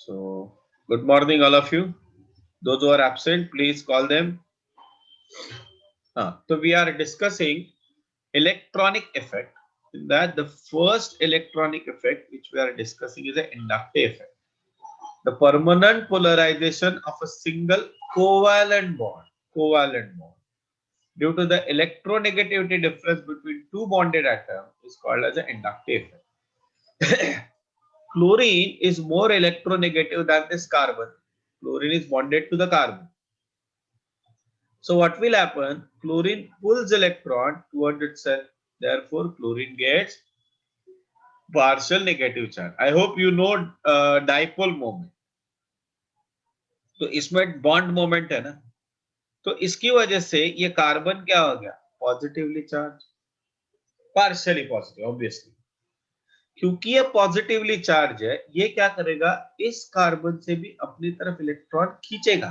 So, good morning, all of you. Those who are absent, please call them. So, we are discussing electronic effect. In that, the first electronic effect which we are discussing is an inductive effect. The permanent polarization of a single covalent bond. Covalent bond. Due to the electronegativity difference between two bonded atoms is called as an inductive effect. Chlorine is more electronegative than this carbon. Chlorine is bonded to the carbon. So what will happen? Chlorine pulls electron towards itself. Therefore, chlorine gets partial negative charge. I hope you know dipole moment. तो इसमें bond moment है ना, तो इसकी वजह से ये carbon क्या हो गया? Positively charge, partially positive obviously, क्योंकि ये पॉजिटिवली चार्ज है। ये क्या करेगा? इस कार्बन से भी अपनी तरफ इलेक्ट्रॉन खींचेगा।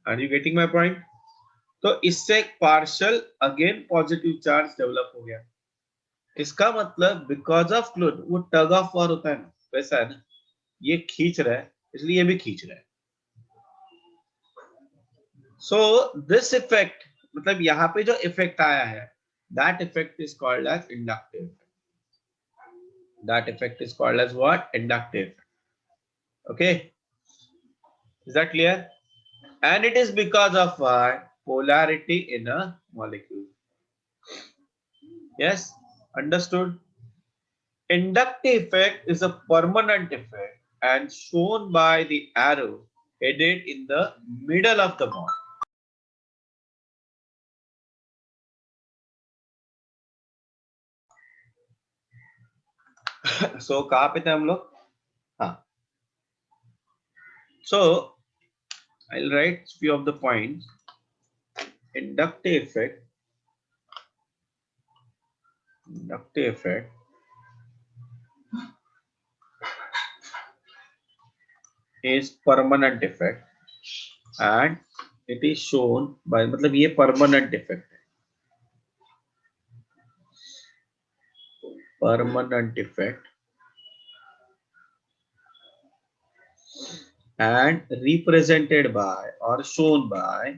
Are you getting my point? तो इससे एक partial again positive charge develop हो गया। इसका मतलब बिकॉज ऑफ क्लोरीन, वो टग ऑफ वॉर होता है ना, वैसा है ना, ये खींच रहा है इसलिए ये भी खींच रहा है। सो दिस इफेक्ट, मतलब यहाँ पे जो इफेक्ट आया है, that effect is called as inductive. That effect is called as what? Inductive. Okay, is that clear? And it is because of polarity in a molecule. Yes, understood? Inductive effect is a permanent effect and shown by the arrow headed in the middle of the bond. So कहाँ पे थे हम लोग? हाँ, so I'll write few of the points. Inductive effect is permanent effect and it is shown by, मतलब ये permanent effect है, permanent effect, and represented by or shown by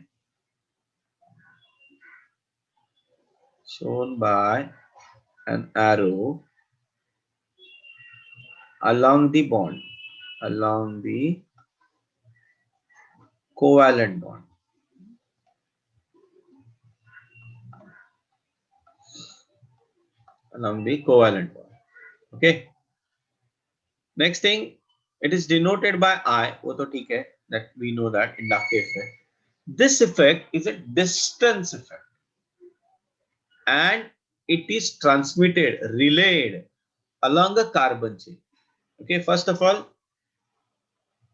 an arrow along the bond, along the covalent bond. Along the covalent bond. Okay. Next thing, it is denoted by I. वो तो ठीक है, that we know that inductive effect. This effect is a distance effect, and it is transmitted, relayed along a carbon chain. Okay, first of all,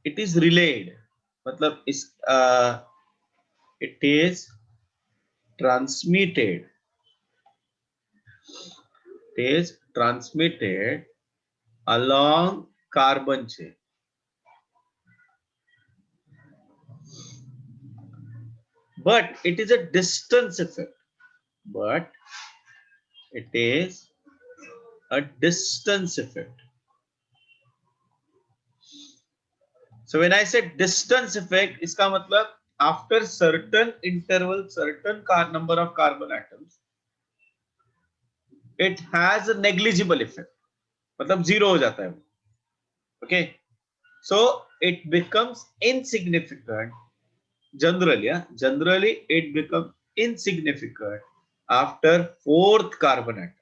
it is relayed. मतलब इस it is transmitted. It is transmitted along carbon chain. But it is a distance effect. But it is a distance effect. So when I say distance effect, इसका मतलब after certain interval, certain number of carbon atoms, it has a negligible effect. मतलब zero हो जाता है. Okay, so it becomes insignificant. Generally it becomes insignificant after fourth carbon atom.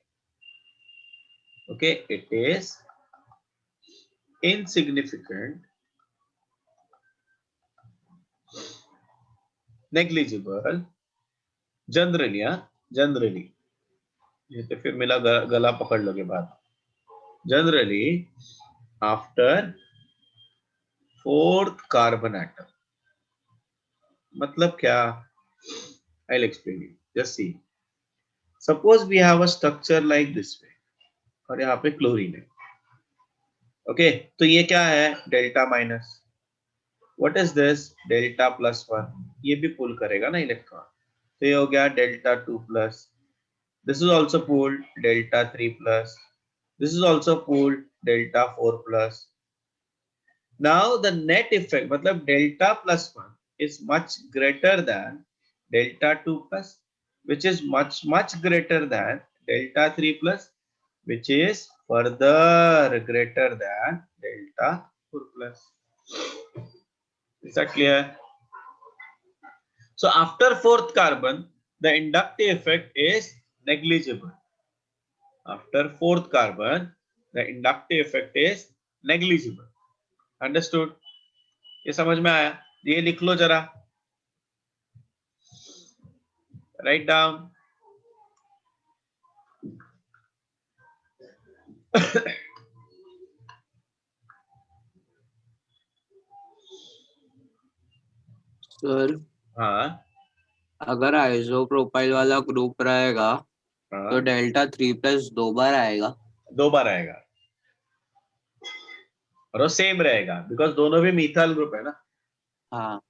Okay, it is insignificant, negligible, generally ये तो फिर मिला गला पकड़ लोगे बात. Generally after fourth carbon atom. मतलब क्या? I'll explain you. Just see. Suppose we have a structure like this way और यहाँ पे क्लोरीन है. ओके, तो ये क्या है? Delta minus. What is this? Delta plus 1. ये भी पुल करेगा ना इलेक्ट्रॉन, तो ये हो गया delta 2 plus. This is also pulled delta 3 plus. This is also pulled delta 4 plus. Now the net effect, मतलब delta plus 1 is much greater than delta 2 plus, which is much greater than delta 3 plus, which is further greater than delta 4 plus. Is that clear? So after fourth carbon, the inductive effect is negligible. After fourth carbon, the inductive effect is negligible. Understood? ये समझ में आया? ये लिख लो जरा. Write down. Sir हाँ अगर isopropyl वाला ग्रुप रहेगा तो डेल्टा 3 प्लस 2 बार आएगा. 2 बार आएगा और वो सेम रहेगा बिकॉज दोनों भी मिथाइल ग्रुप है ना. हाँ.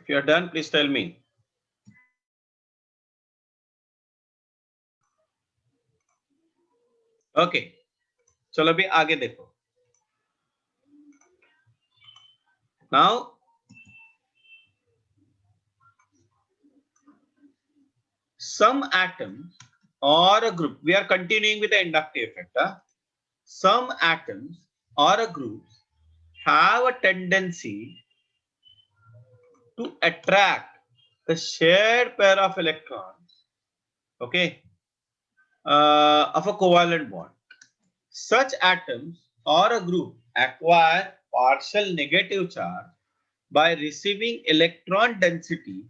If you are done, please tell me. Okay. चलो अभी आगे देखो. Now some atoms or a group, we are continuing with the inductive effect. Some atoms or a group have a tendency to attract the shared pair of electrons, okay, of a covalent bond. Such atoms or a group acquire partial negative charge by receiving electron density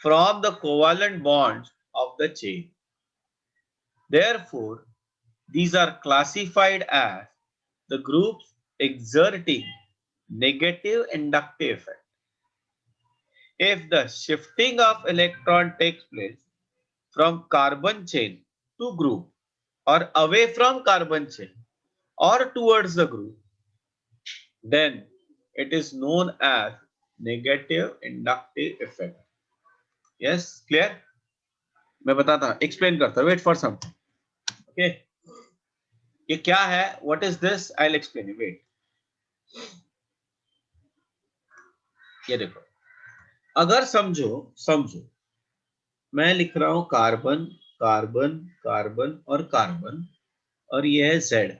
from the covalent bonds of the chain. Therefore, these are classified as the groups exerting negative inductive effect. If the shifting of electron takes place from carbon chain to group or away from carbon chain or towards the group, then it is known as negative inductive effect. Yes, clear? मैं बताता हूं, explain करता हूं. Wait for something. Okay. ये क्या है? What is this? I'll explain you. Wait. ये देखो. अगर समझो मैं लिख रहा हूं कार्बन कार्बन कार्बन और कार्बन और ये है Z.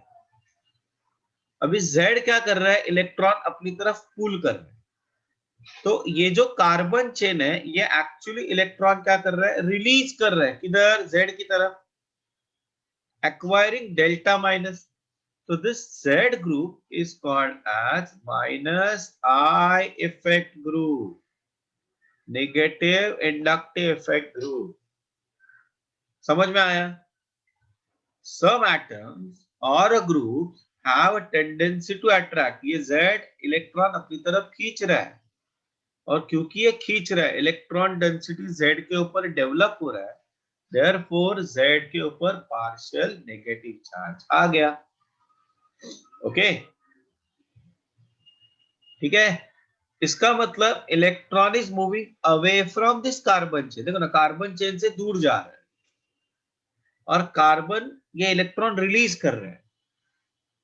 अभी Z क्या कर रहा है? इलेक्ट्रॉन अपनी तरफ पुल कर रहा है. तो ये जो कार्बन चेन है ये एक्चुअली इलेक्ट्रॉन क्या कर रहा है? रिलीज कर रहा है. किधर? Z की तरफ. Acquiring delta minus. So this Z group is called as minus I effect group. Negative inductive effect group. समझ में आया? Some atoms or a group have a tendency to attract. ये Z इलेक्ट्रॉन अपनी तरफ खींच रहा है और क्योंकि ये खींच रहा है इलेक्ट्रॉन डेंसिटी Z के ऊपर डेवलप हो रहा है, therefore Z के ऊपर पार्शियल नेगेटिव चार्ज आ गया. ओके, ठीक है. इसका मतलब electron is moving away from this carbon chain. देखो ना, कार्बन चेन से दूर जा रहा है और कार्बन ये इलेक्ट्रॉन रिलीज कर रहे हैं.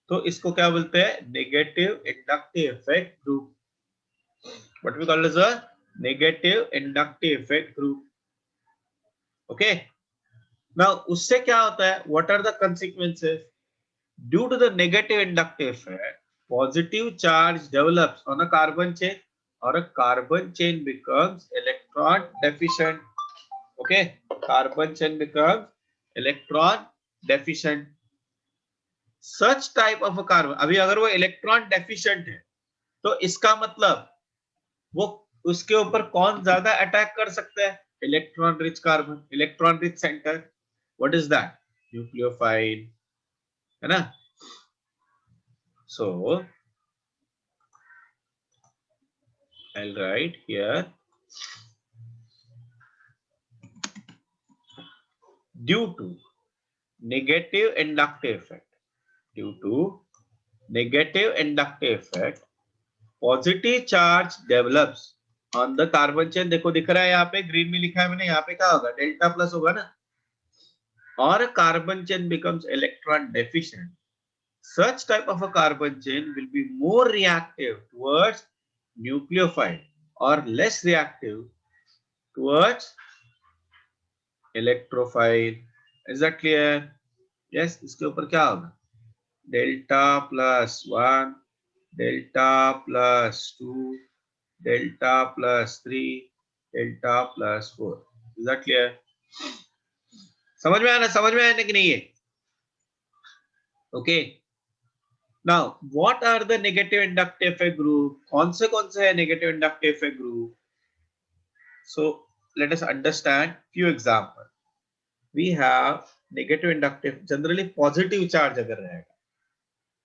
तो इसको क्या बोलते हैं? Negative inductive effect group. What we call as a negative inductive effect group. Okay. Now उससे क्या होता है? What are the consequences? Due to the negative inductive effect, positive charge develops on a carbon chain or a carbon chain becomes electron deficient. Okay, carbon chain becomes electron deficient. Such type of a carbon, अभी अगर वो electron deficient है तो इसका मतलब वो उसके ऊपर कौन ज्यादा अटैक कर सकता है? Electron rich carbon, electron rich centre. What is that? Nucleophile, है ना? सो I'll write here, due to negative inductive effect, due to negative inductive effect, positive charge develops on the carbon chain. देखो दिख रहा है यहाँ पे, ग्रीन में लिखा है मैंने, यहाँ पे क्या होगा? डेल्टा प्लस होगा ना. और carbon chain becomes electron deficient. Such type of a carbon chain will be more reactive towards nucleophile or less reactive towards electrophile. Is that clear? Yes, इसके ऊपर क्या होगा? Delta plus 1, delta plus 2, delta plus 3, delta plus 4. Is that clear? समझ में आना, समझ में आने की नहीं है? Okay. Now, what are the negative inductive effect group? कौन से है negative inductive effect group? So, let us understand few examples. We have negative inductive, generally positive charge अगर रहेगा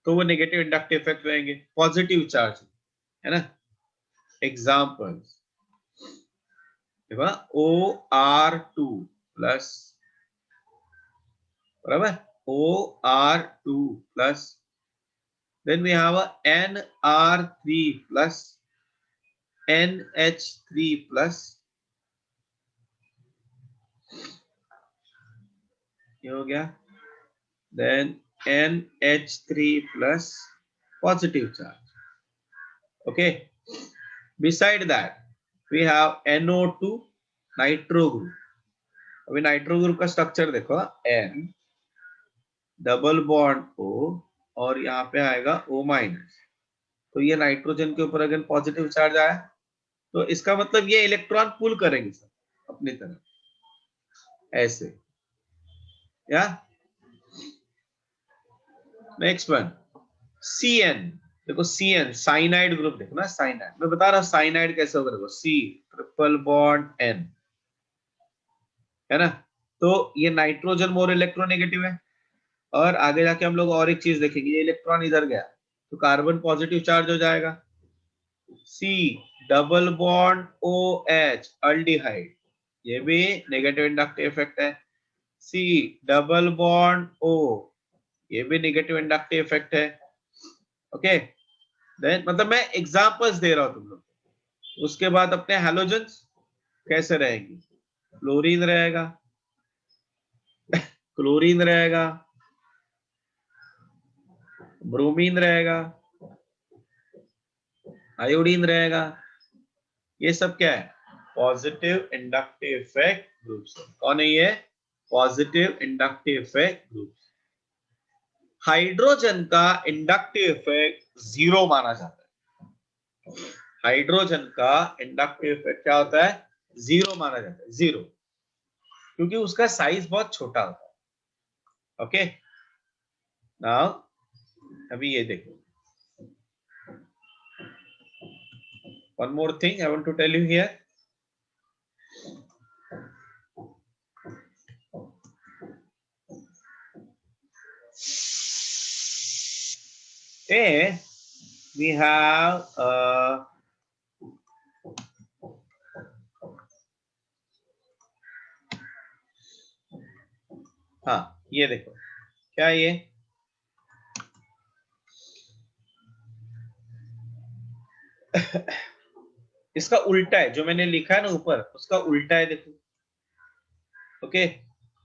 तो वो negative inductive effect रहेंगे, positive charge, है ना? Examples, देखो OR2 plus, बराबर, OR2 plus, then we have a NR3 plus, NH3 plus, ये हो गया, then NH3 plus positive charge. Okay. Beside that, we have NO2 nitro group. अभी nitro group का स्ट्रक्चर देखो, N डबल बॉन्ड O और यहाँ पे आएगा O माइनस. तो ये नाइट्रोजन के ऊपर अगर पॉजिटिव चार्ज आया तो इसका मतलब ये इलेक्ट्रॉन पुल करेंगे सर अपनी तरफ, ऐसे. या नेक्स्ट वन CN. देखो CN साइनाइड ग्रुप, देखो ना साइनाइड, मैं बता रहा हूँ साइनाइड कैसे होगा. देखो C ट्रिपल बॉन्ड N, है ना? तो ये नाइट्रोजन मोर इलेक्ट्रोनेगेटिव है. और आगे जाके हम लोग और एक चीज देखेंगे, ये इलेक्ट्रॉन इधर गया तो कार्बन पॉजिटिव चार्ज हो जाएगा. C double bond OH aldehyde, ये भी नेगेटिव इंडक्टिव इफेक्ट है. C डबल बॉन्ड O, ये भी नेगेटिव इंडक्टिव इफेक्ट है. ओके, देन मतलब मैं एग्जांपल्स दे रहा हूं तुम लोग. उसके बाद अपने हैलोजन्स कैसे रहेंगे? फ्लोरीन रहेगा, क्लोरीन रहेगा, ब्रोमीन रहेगा, आयोडीन रहेगा. ये सब क्या है? Positive inductive effect groups. कौन है ये? Positive inductive effect groups. Hydrogen का इंडक्टिव इफेक्ट 0 माना जाता है. हाइड्रोजन का इंडक्टिव इफेक्ट क्या होता है? 0 माना जाता है, 0, क्योंकि उसका साइज बहुत छोटा होता है. ओके, नाउ अभी ये देखो, one more thing I want to tell you here. A, we have हाँ ये देखो, क्या ये? इसका उल्टा है, जो मैंने लिखा है ना ऊपर, उसका उल्टा है. देखो, okay,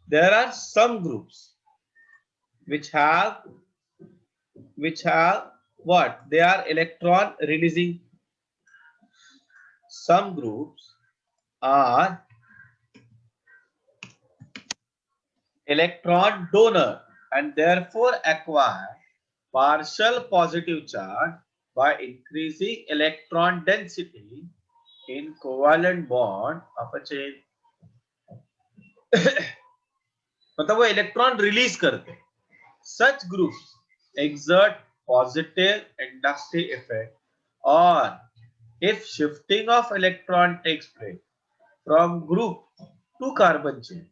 there are some groups which have what? They are electron releasing. Some groups are electron donor and therefore acquire partial positive charge by increasing electron density in covalent bond of a chain. मतलब वो electron release करते. Such groups exert positive inductive effect or if shifting of electron takes place from group to carbon chain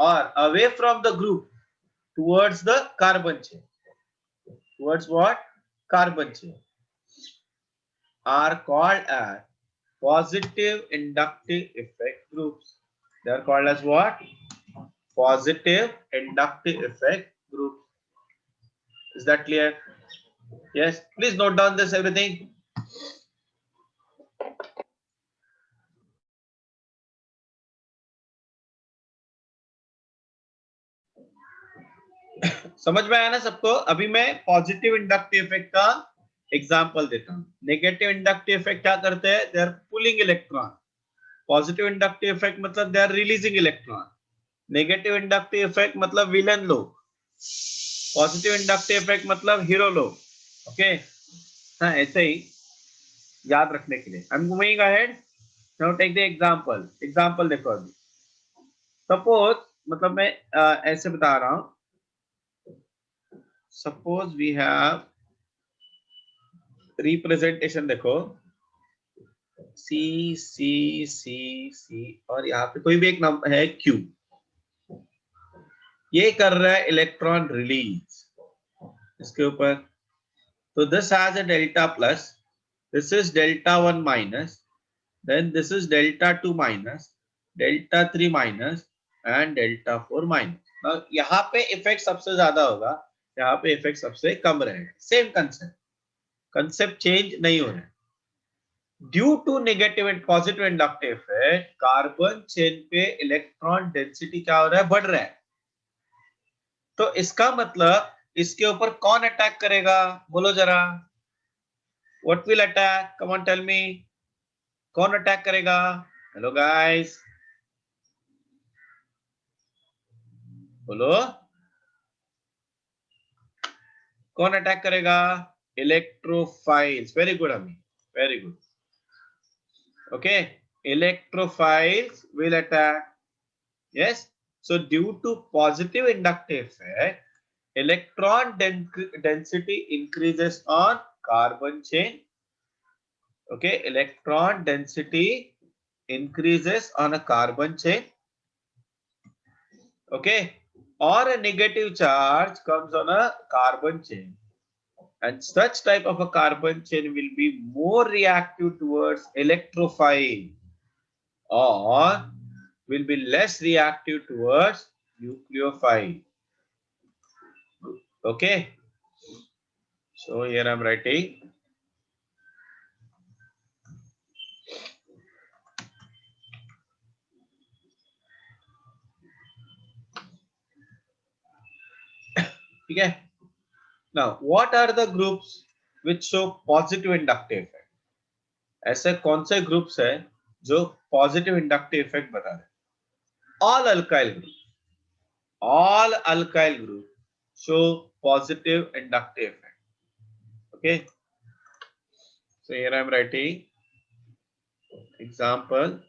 or away from the group towards the carbon chain, towards what? Carbon chain, are called as positive inductive effect groups. They are called as what? Positive inductive effect groups. Is that clear? Yes. Please note down this everything. समझ में आया ना सबको? अभी मैं positive inductive effect का example देता हूं. नेगेटिव इंडक्टिव इफेक्ट क्या करते हैं? They are pulling electron. Positive inductive effect मतलब they are releasing electron. Negative inductive effect मतलब विलन लोग. पॉजिटिव इंडक्टिव इफेक्ट मतलब हीरो लोग. ओके, हाँ ऐसे ही याद रखने के लिए. I am moving ahead. Now take the example. Example देखो अभी. सपोज, मतलब मैं ऐसे बता रहा हूं. Suppose we have representation. देखो सी सी सी सी और यहाँ पे कोई भी एक नंबर है क्यू. ये कर रहा है इलेक्ट्रॉन रिलीज इसके ऊपर. तो this has a delta plus, this is delta 1 minus, then this is delta 2 minus, delta 3 minus and delta 4 minus. यहाँ पे इफेक्ट सबसे ज्यादा होगा, यहाँ पे इफेक्ट सबसे कम रहेगा. सेम कंसेप्ट, कंसेप्ट चेंज नहीं हो रहा है. Due to negative and positive inductive effect, carbon chain पे इलेक्ट्रॉन डेंसिटी क्या हो रहा है? बढ़ रहा है. तो इसका मतलब इसके ऊपर कौन अटैक करेगा? बोलो जरा. What will attack? Come on tell me. कौन अटैक करेगा? हेलो गाइस, बोलो. कौन अटैक करेगा? Electrophiles. Very good Ami, very good. Okay, electrophiles will attack. Yes. So due to positive inductive effect, electron density increases on carbon chain. Okay, electron density increases on a carbon chain. Okay, or a negative charge comes on a carbon chain, and such type of a carbon chain will be more reactive towards electrophile or will be less reactive towards nucleophile. Okay, so here I'm writing okay. Now what are the groups which show positive inductive effect? ऐसे कौन से groups है जो positive inductive effect बता रहे? all alkyl group, all alkyl group show positive inductive effect. Okay, so here I'm writing example,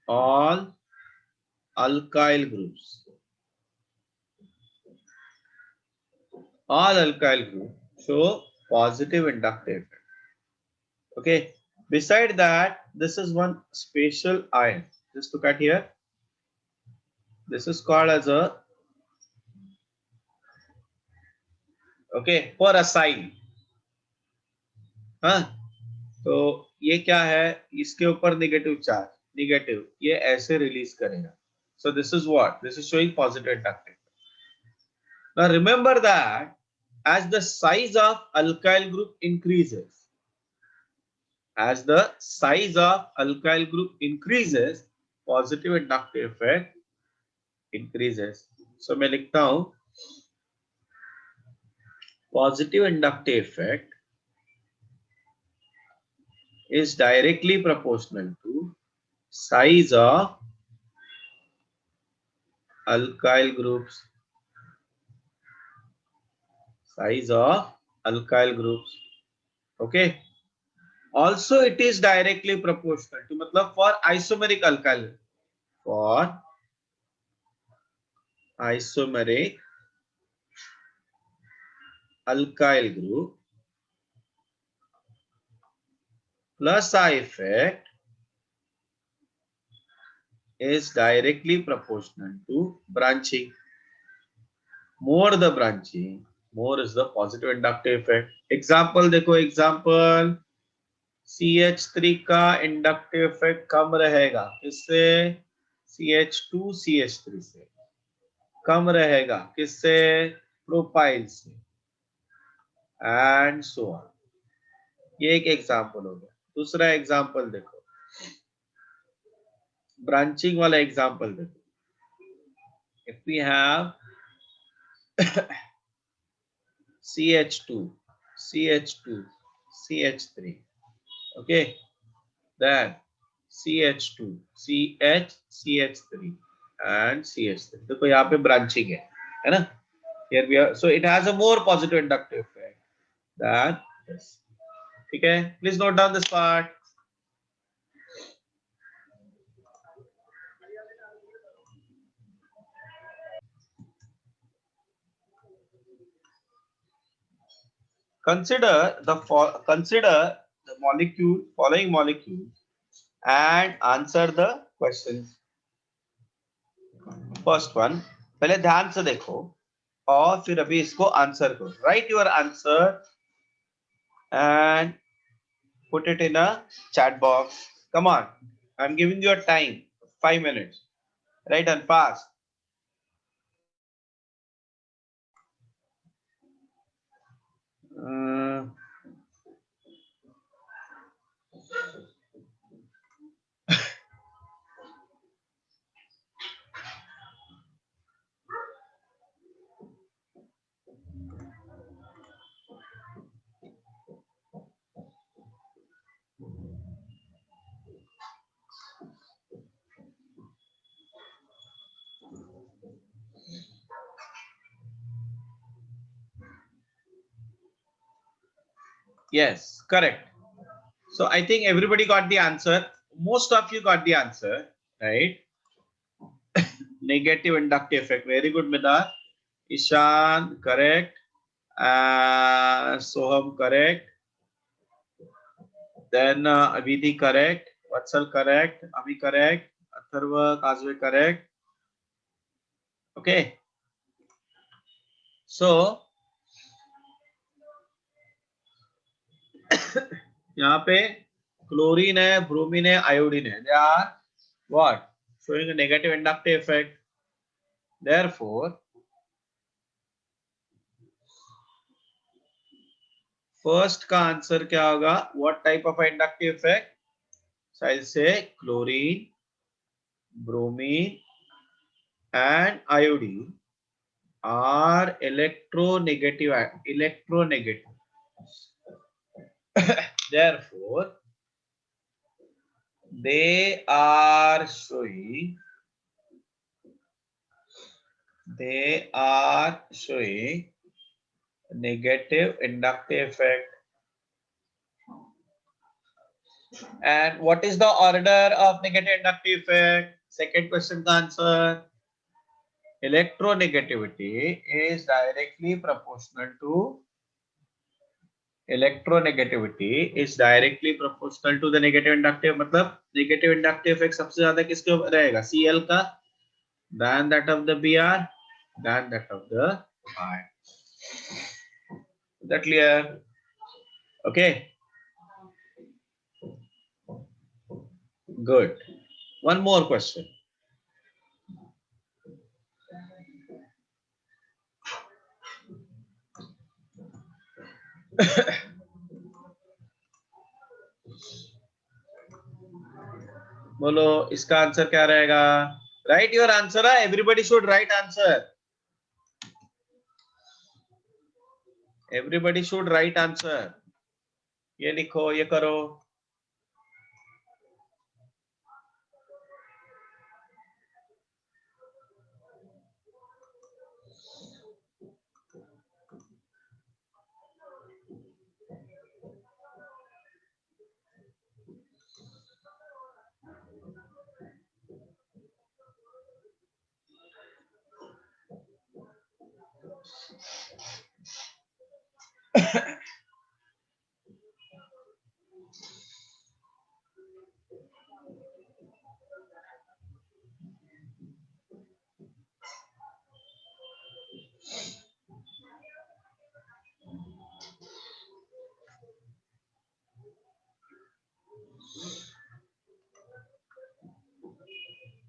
all alkyl groups, all alkyl groups show positive inductive effect. Okay, beside that, this is one special ion. Just look at here. This is called as a parasyl. हाँ, तो ये क्या है? इसके ऊपर negative charge, negative, ये ऐसे release करेगा. So this is what? This is showing positive inductive. Now remember that as the size of alkyl group increases, as the size of alkyl group increases, positive inductive effect increases. So मैं लिखता हूं positive inductive effect is directly proportional to size of alkyl groups. Size of alkyl groups. Okay. Also it is directly proportional to, मतलब for isomeric alkyl, for isomeric alkyl group, plus I effect is directly proportional to branching. More the branching, more is the positive inductive effect. Example देखो, example CH3 का inductive effect कम रहेगा किससे? CH2 CH3 से कम रहेगा किससे? Propyl से, and so on. ये एक एग्जांपल हो गया. दूसरा एग्जांपल देखो, ब्रांचिंग वाला एग्जांपल देखो. If we have CH2 CH2 CH3, okay, then CH2 CH CH3 and CH3. देखो यहाँ पे ब्रांचिंग है ना? Here we are, so it has a more positive inductive effect than this. ठीक है, please note down this part. Consider the following molecules and answer the questions. First one, पहले ध्यान से देखो और फिर अभी इसको आंसर करो. Write your answer and put it in a chat box. Come on, I'm giving you a time, 5 minutes. Write and fast. Yes, correct. So I think everybody got the answer. Most of you got the answer, right? Negative inductive effect. Very good, Midar. Ishan, correct. Soham, correct. Then Abhiti, correct. Vatsal, correct. Ami, correct. Atharva, Kazwe, correct. Okay. So, यहाँ पे chlorine है, bromine है, iodine है. They are what? Showing a negative inductive effect. Therefore, first का answer क्या होगा? What type of inductive effect? So I'll say chlorine, bromine, and iodine are electronegative. Therefore, they are showing negative inductive effect. And what is the order of negative inductive effect? Second question का answer. Electronegativity is directly proportional to the negative inductive. मतलब negative inductive effect सबसे ज्यादा किसके ऊपर रहेगा? Cl का, than that of the Br, than that of the I. Is that clear? Okay. Good. One more question. बोलो इसका answer क्या रहेगा? Write your answer. Everybody should write answer. Everybody should write answer. ये लिखो, ये करो.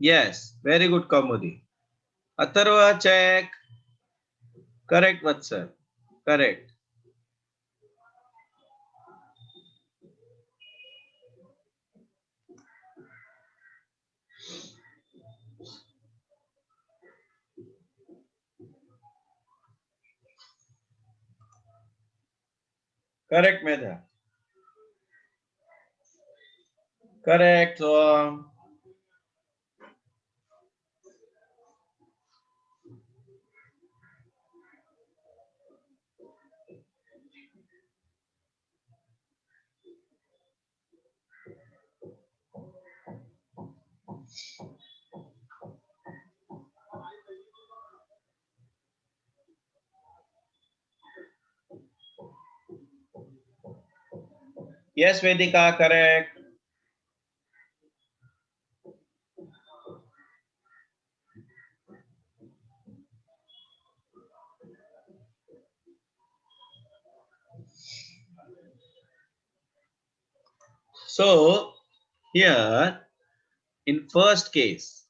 Yes, very good, Kamudi. Atharva, check. Correct, Vatsal. Correct. Correct, Medha. Correct. Yes, Vedika, correct. So here in first case,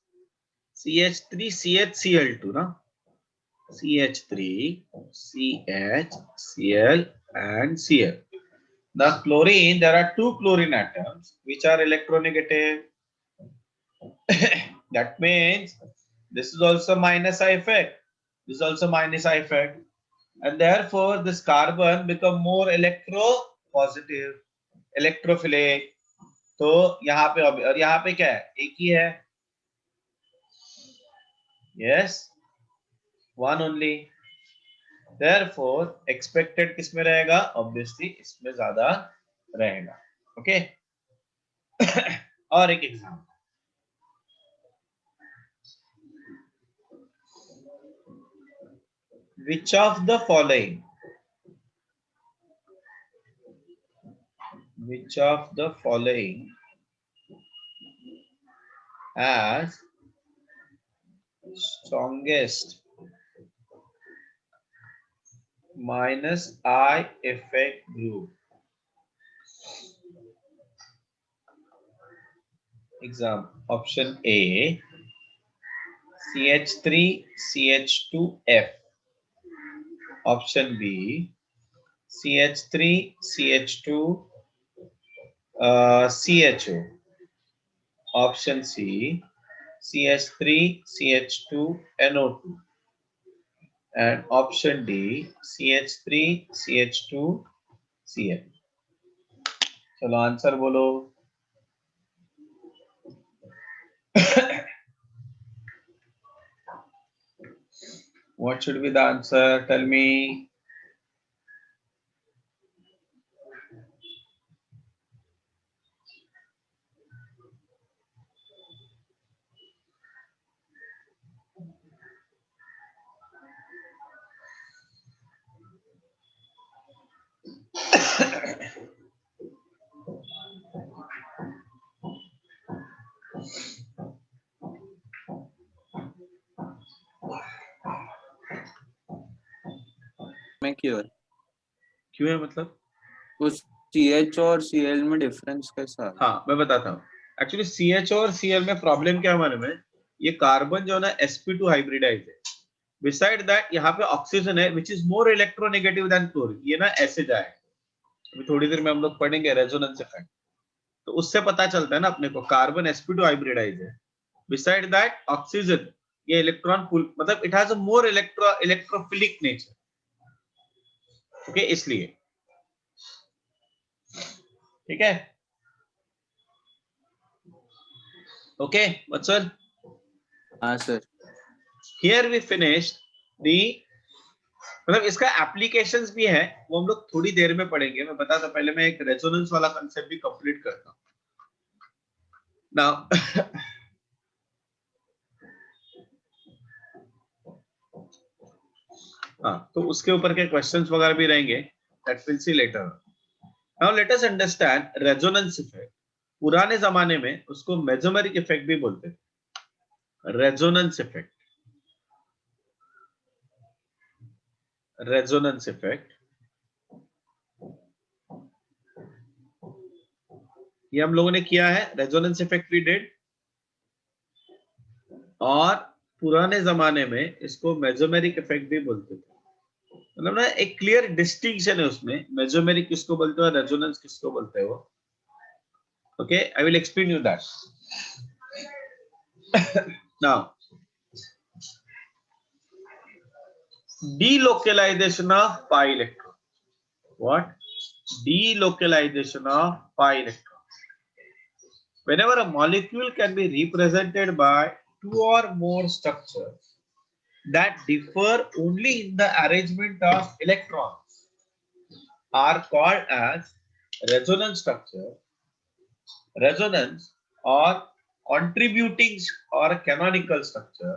CH3, CHCl2, na? CH3, CH, Cl, and Cl. The chlorine, there are two chlorine atoms which are electronegative. That means this is also minus I effect. This is also minus I effect. And therefore this carbon become more electropositive, electrophilic. तो यहाँ पे और यहाँ पे क्या है? एक ही है. Yes, one only. Therefore expected किसमें रहेगा? Obviously इसमें ज्यादा रहेगा. Okay. और एक example. Which of the following? Which of the following has strongest minus I effect group? Example. Option A, CH3, CH2F. Option B, CH3, CH2, CHO. Option C, CH3, CH2, NO2. And option D, CH3, CH2, Cl. चलो answer बोलो. What should be the answer? Tell me. में क्यों है? क्यों है मतलब? उस CH और Cl में डिफरेंस कैसा है? हाँ मैं बताता हूँ. एक्चुअली CH और Cl में प्रॉब्लम क्या मालूम है? ये कार्बन जो है ना sp2 हाइब्रिडाइज है. बिसाइड दैट यहाँ पे ऑक्सीजन है which is more electronegative than chlorine. ये ना ऐसे जाए. अभी थोड़ी देर में हम लोग पढ़ेंगे रेजोनेंस इफेक्ट. तो उससे पता चलता है ना अपने को कार्बन sp2 हाइब्रिडाइज है. बिसाइड दैट ऑक्सीजन ये इलेक्ट्रॉन पुल मतलब it has a more electrophilic nature. Okay इसलिए. ठीक है. ओके वत्सल. हाँ सर. हियर वी फिनिश्ड दी. मतलब इसका एप्लीकेशंस भी है वो हम लोग थोड़ी देर में पढ़ेंगे. मैं बताता पहले मैं एक रेजोनेंस वाला कंसेप्ट भी कंप्लीट करता हूं. नाउ हाँ तो उसके ऊपर के क्वेश्चंस वगैरह भी रहेंगे. That will see later. Now let us understand resonance effect. पुराने जमाने में उसको मेसोमेरिक इफेक्ट भी बोलते थे. Resonance effect. रेजोनेंस इफेक्ट ये हम लोगों ने किया है. Resonance effect we did. और पुराने जमाने में इसको मेसोमेरिक इफेक्ट भी बोलते थे। मतलब ना एक क्लियर डिस्टिंक्शन है उसमें, मेसोमेरिक किसको बोलते हो, रेजोनेंस किसको बोलते हो। Okay, I will explain you that now. Delocalization of pi electron. What? Delocalization of pi electron. Whenever a molecule can be represented by two or more structures that differ only in the arrangement of electrons are called as resonance structure, resonance, or contributing or canonical structure,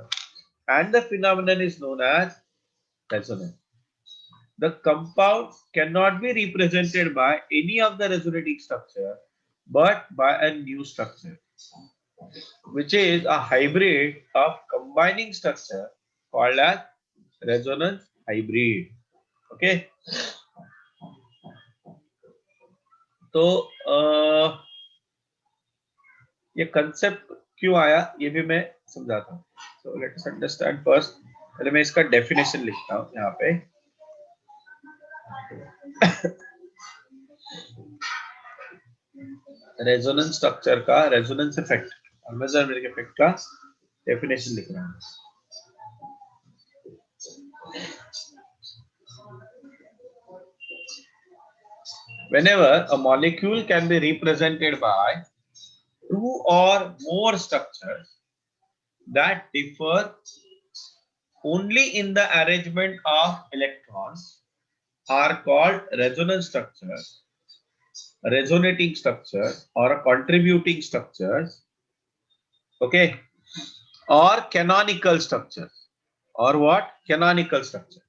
and the phenomenon is known as resonance. The compound cannot be represented by any of the resonating structure but by a new structure, which is a hybrid of combining structure called as resonance hybrid. Okay, तो ये concept क्यों आया ये भी मैं समझाता हूँ। So let us understand first. पहले मैं इसका डेफिनेशन लिखता हूँ यहाँ पे। रेजोनेंस स्ट्रक्चर का, रेजोनेंस इफेक्ट और मेसोमेरिक इफेक्ट का डेफिनेशन लिख रहा हूँ। Whenever a molecule can be represented by two or more structures that differ only in the arrangement of electrons are called resonance structures, resonating structures, or contributing structures, okay, or canonical structures, or what? Canonical structure.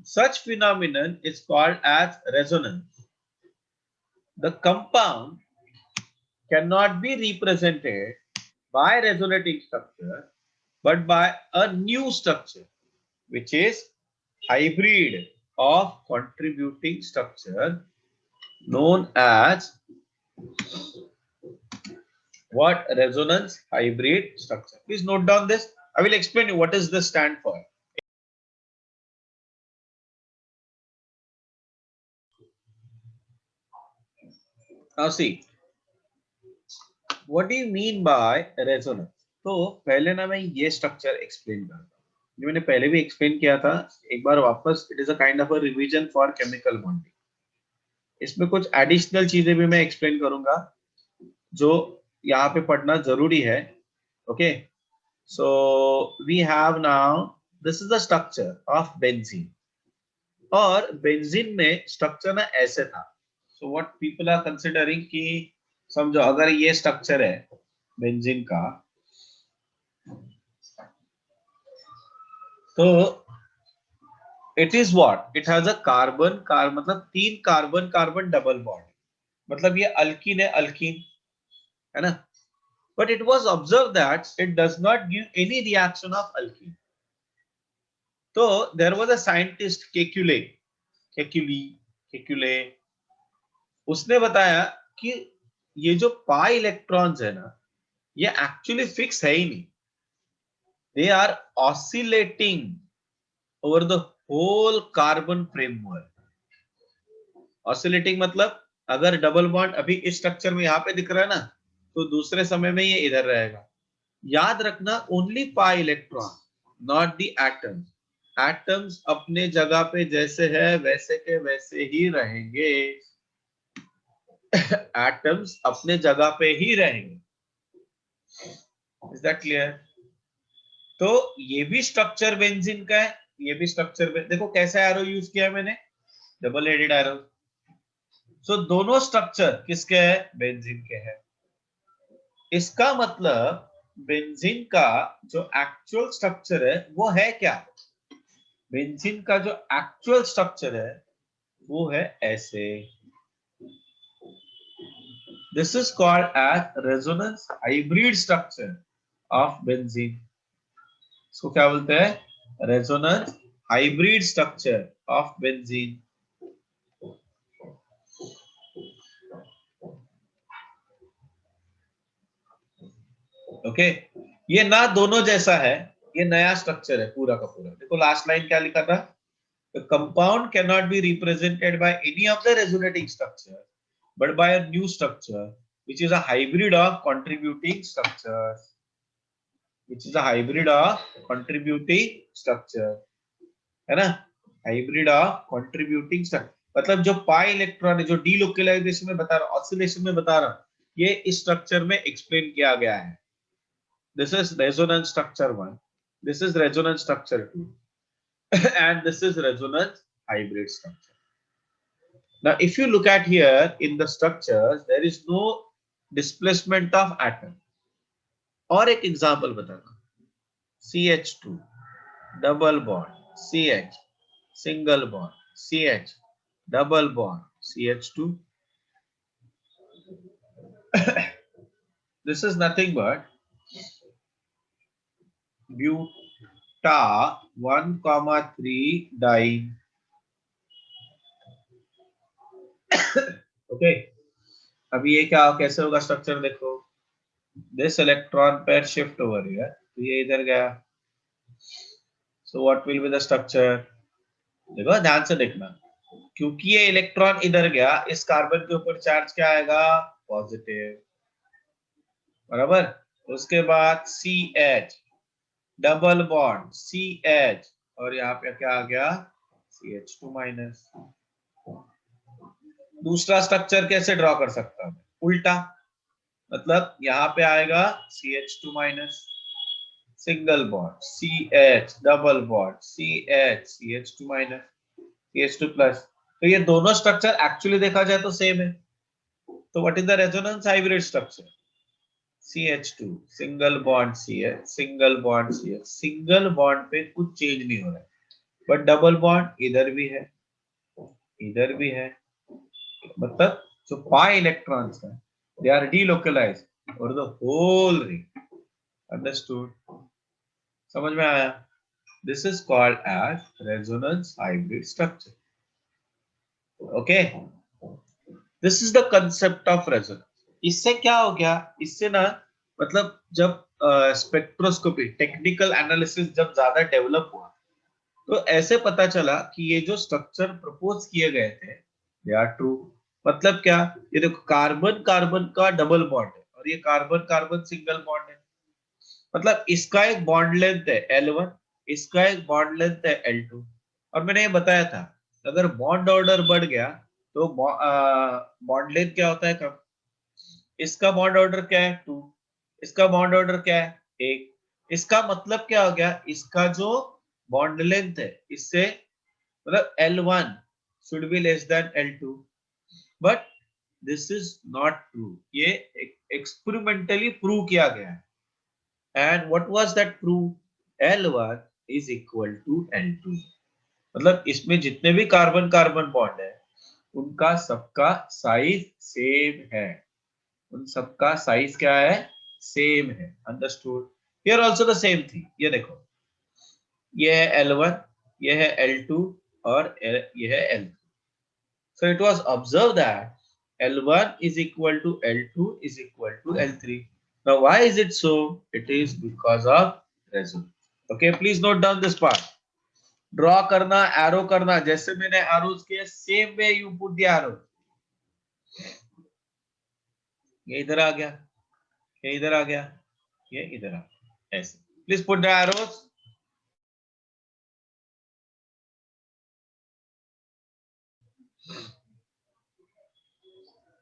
Such phenomenon is called as resonance. The compound cannot be represented by resonating structure but by a new structure, which is hybrid of contributing structure known as what? Resonance hybrid structure. Please note down this. I will explain you what is this stand for. Now see, what do you mean by resonance? तो पहले ना मैं ये structure explain करता हूँ, जो मैंने पहले भी एक्सप्लेन किया था, एक बार वापस। It is a kind of a revision for chemical bonding. इसमें कुछ एडिशनल चीजें भी मैं एक्सप्लेन करूंगा जो यहाँ पे पढ़ना जरूरी है। Okay, so we have now, this is the structure of benzene. और बेंजीन में स्ट्रक्चर ना ऐसे था। So what people are considering कि समझो अगर ये स्ट्रक्चर है बेंजीन का, तो it is what? It has a carbon मतलब 3 कार्बन कार्बन डबल बॉन्ड। मतलब ये अल्कीन है, अल्कीन है ना। But it was observe that it does not give any reaction of alkyne. तो देयर वाज अ साइंटिस्ट केक्युले, केक्युले, उसने बताया कि ये जो पाई इलेक्ट्रॉन्स है ना, ये एक्चुअली फिक्स है ही नहीं। They are oscillating over the whole carbon framework. Oscillating मतलब अगर डबल बॉन्ड अभी इस स्ट्रक्चर में यहाँ पे दिख रहा है ना, तो दूसरे समय में ये इधर रहेगा। याद रखना, only pi electron, not the atoms. Atoms अपने जगह पे जैसे है वैसे के वैसे ही रहेंगे। एटम्स अपने जगह पे ही रहेंगे। Is that clear? तो ये भी स्ट्रक्चर बेंजीन का है, ये भी स्ट्रक्चर देखो कैसा एरो यूज किया है मैंने, डबल हेडेड एरो। सो दोनों स्ट्रक्चर किसके हैं? बेंजीन के हैं। इसका मतलब बेंजीन का जो एक्चुअल स्ट्रक्चर है वो है क्या? बेंजीन का जो एक्चुअल स्ट्रक्चर है वो है ऐसे। This is called as resonance hybrid structure of benzene. इसको क्या बोलते हैं? Resonance hybrid structure of benzene. Okay, ये ना दोनों जैसा है, ये नया स्ट्रक्चर है पूरा का पूरा। देखो लास्ट लाइन क्या लिखा था, the compound cannot be represented by any of the resonating structure but by a new structure which is a hybrid of contributing structures, which is a hybrid of contributing structure, है ना, hybrid of contributing structure. मतलब जो pi electron है, जो delocalisation में बता रहा हूं, ऑसिलेशन में बता रहा हूं, ये इस स्ट्रक्चर में एक्सप्लेन किया गया है। This is resonance structure 1, this is resonance structure 2 and this is resonance hybrid structure. Now if you look at here in the structures there is no displacement of atom। और एक example बताना, CH2 double bond CH, single bond CH, double bond CH2 this is nothing but buta 1,3 diene। Okay, अभी ये क्या कैसे होगा structure देखो, this electron pair shift over here, तो ये इधर गया, सो what will be the structure, देखो ध्यान से देखना, क्योंकि ये इलेक्ट्रॉन इधर गया, इस कार्बन के ऊपर चार्ज क्या आएगा, पॉजिटिव, बराबर। उसके बाद CH डबल बॉन्ड CH, और यहाँ पे क्या आ गया, CH2 माइनस। दूसरा स्ट्रक्चर कैसे ड्रॉ कर सकता हूं, उल्टा, मतलब यहाँ पे आएगा CH2 minus, single bond CH double bond CH, CH2 minus, CH2 plus. तो ये दोनों स्ट्रक्चर एक्चुअली देखा जाए तो सेम है। तो what is the resonance hybrid structure, CH2 single bond CH, single bond CH, single bond पे कुछ चेंज नहीं हो रहा है, बट डबल बॉन्ड इधर भी है, इधर भी है, मतलब जो पाई इलेक्ट्रॉन्स है they are delocalized over the whole ring। Understood? समझ में आया? This is called as resonance hybrid structure। Okay? This is the concept of resonance। इससे क्या हो गया, इससे ना मतलब जब स्पेक्ट्रोस्कोपी टेक्निकल एनालिसिस जब ज्यादा डेवलप हुआ तो ऐसे पता चला कि ये जो स्ट्रक्चर प्रपोज किए गए थे दे आर ट्रू। मतलब क्या, ये देखो कार्बन कार्बन का डबल बॉन्ड है और ये कार्बन कार्बन सिंगल बॉन्ड है, मतलब इसका एक बॉन्ड लेंथ है L1, इसका एक बॉन्ड लेंथ है L2। और मैंने ये बताया था अगर बॉन्ड ऑर्डर बढ़ गया तो बॉन्ड लेंथ क्या होता है कम। इसका बॉन्ड ऑर्डर क्या है 2, इसका बॉन्ड ऑर्डर क्या है 1। इसका मतलब क्या हो गया, इसका जो बॉन्ड लेंथ है इससे मतलब L1 should be less than L2, but this is not true। ये एक्सपेरिमेंटली प्रूव किया गया है। and what was that proof, L1 is equal to L2। मतलब इसमें जितने भी कार्बन कार्बन बॉन्ड है उनका सबका साइज सेम है, उन सबका साइज क्या है, सेम है। Understood? Here also the same thing, ये देखो ये है L1, ये है L2 और ये है L2। So it was observed that L1 is equal to L2 is equal to L3। Now why is it so? It is because of resonance। Okay, please note down this part। Draw करना, arrow करना, जैसे मैंने arrows किए same way you put the arrow. ये इधर आ गया, ये इधर आ गया, ये इधर आ गया, ऐसे। Please put the arrows.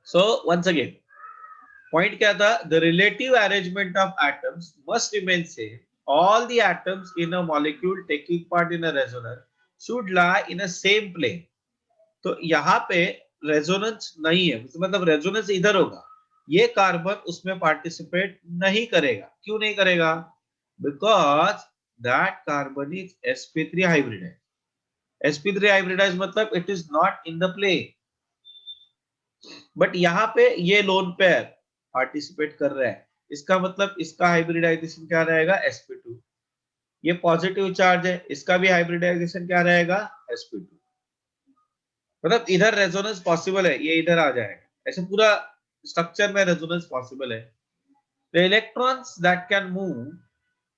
So once again, point क्या था, the relative arrangement of atoms must remain same। All the atoms in a molecule taking part in a resonance should lie in a same plane। तो यहाँ पे resonance नहीं है, मतलब resonance इधर होगा, ये कार्बन उसमें पार्टिसिपेट नहीं करेगा। क्यों नहीं करेगा? Because that carbon is sp3 hybridize. sp3 hybridize मतलब it is not in the plane, but यहाँ पे ये लोन पेयर पार्टिसिपेट कर रहा है, इसका मतलब इसका हाइब्रिडाइजेशन क्या रहेगा, sp2। ये पॉजिटिव चार्ज है, इसका भी हाइब्रिडाइजेशन क्या रहेगा, sp2। मतलब इधर रेजोनेंस पॉसिबल है, ये इधर आ जाएगा, ऐसे पूरा स्ट्रक्चर में रेजोनेंस पॉसिबल है। The electrons that can move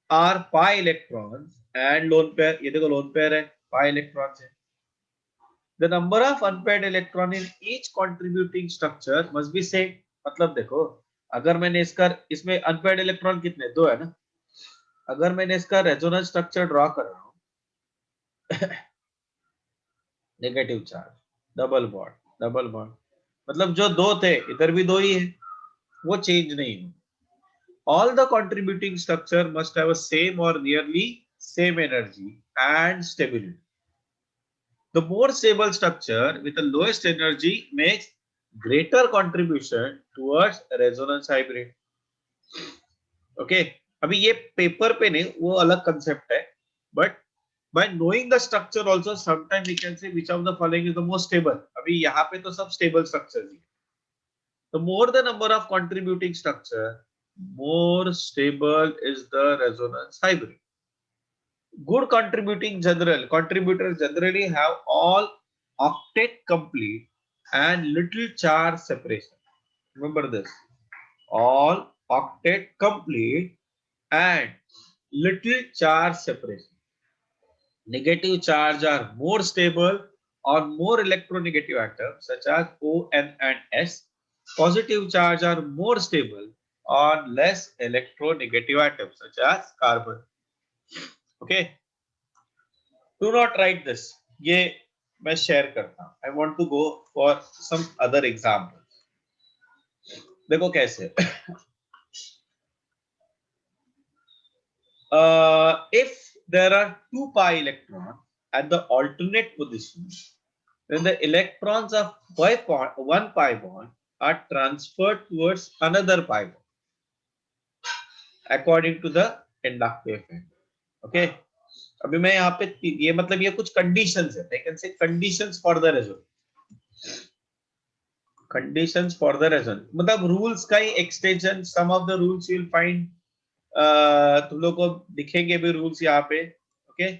are pi electrons and lone pair, ये देखो lone pair है, pi electrons है. The number of unpaired electron in each contributing structure must be same. मतलब देखो, अगर मैंने इसमें unpaired electron कितने, 2 है ना. अगर मैंने इसका रेजोनेंस स्ट्रक्चर ड्रॉ कर रहा हूं, नेगेटिव चार्ज, डबल बॉन्ड, मतलब जो 2 थे इधर भी 2 ही है, वो चेंज नहीं है. All the contributing structure must have a same or nearly same energy and stability. The more stable structure with the lowest energy makes greater contribution towards resonance hybrid. Okay, अभी ये पेपर पे नहीं, वो अलग concept है, but by knowing the structure also sometimes we can say which of the following is the most stable. अभी यहाँ पे तो सब stable structures ही है. The more the number of contributing structure, more stable is the resonance hybrid. Good contributors generally have all octet complete and little charge separation. Remember this, all octet complete and little charge separation. Negative charge are more stable on more electronegative atoms such as O, N and S. Positive charge are more stable on less electronegative atoms such as carbon. Okay, do not write this. ये मैं share करता हूं. I want to go for some other examples. देखो कैसे. If there are 2 pi electrons at the alternate position, then the electrons of one pi bond are transferred towards another pi bond according to the inductive effect. Okay, अभी मैं यहाँ पे ये मतलब ये कुछ कंडीशंस है. I can say conditions for the resonance. Conditions for the resonance मतलब रूल्स का ही extension. Some of the rules you will find, तुम लोग को दिखेंगे भी रूल्स यहाँ पे. Okay,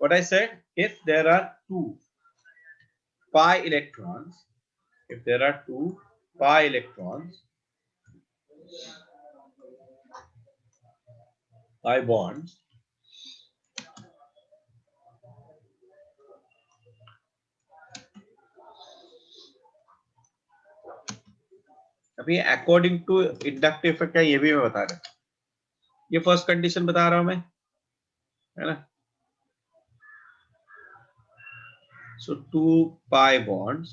what I said, if there are 2 pi electrons, if there are 2 pi electrons, pi bonds, अभी अकॉर्डिंग टू इंडक्टिव इफेक्ट है, ये भी मैं बता रहा हूं. ये फर्स्ट कंडीशन बता रहा हूं मैं, है ना. सो 2 pi bonds,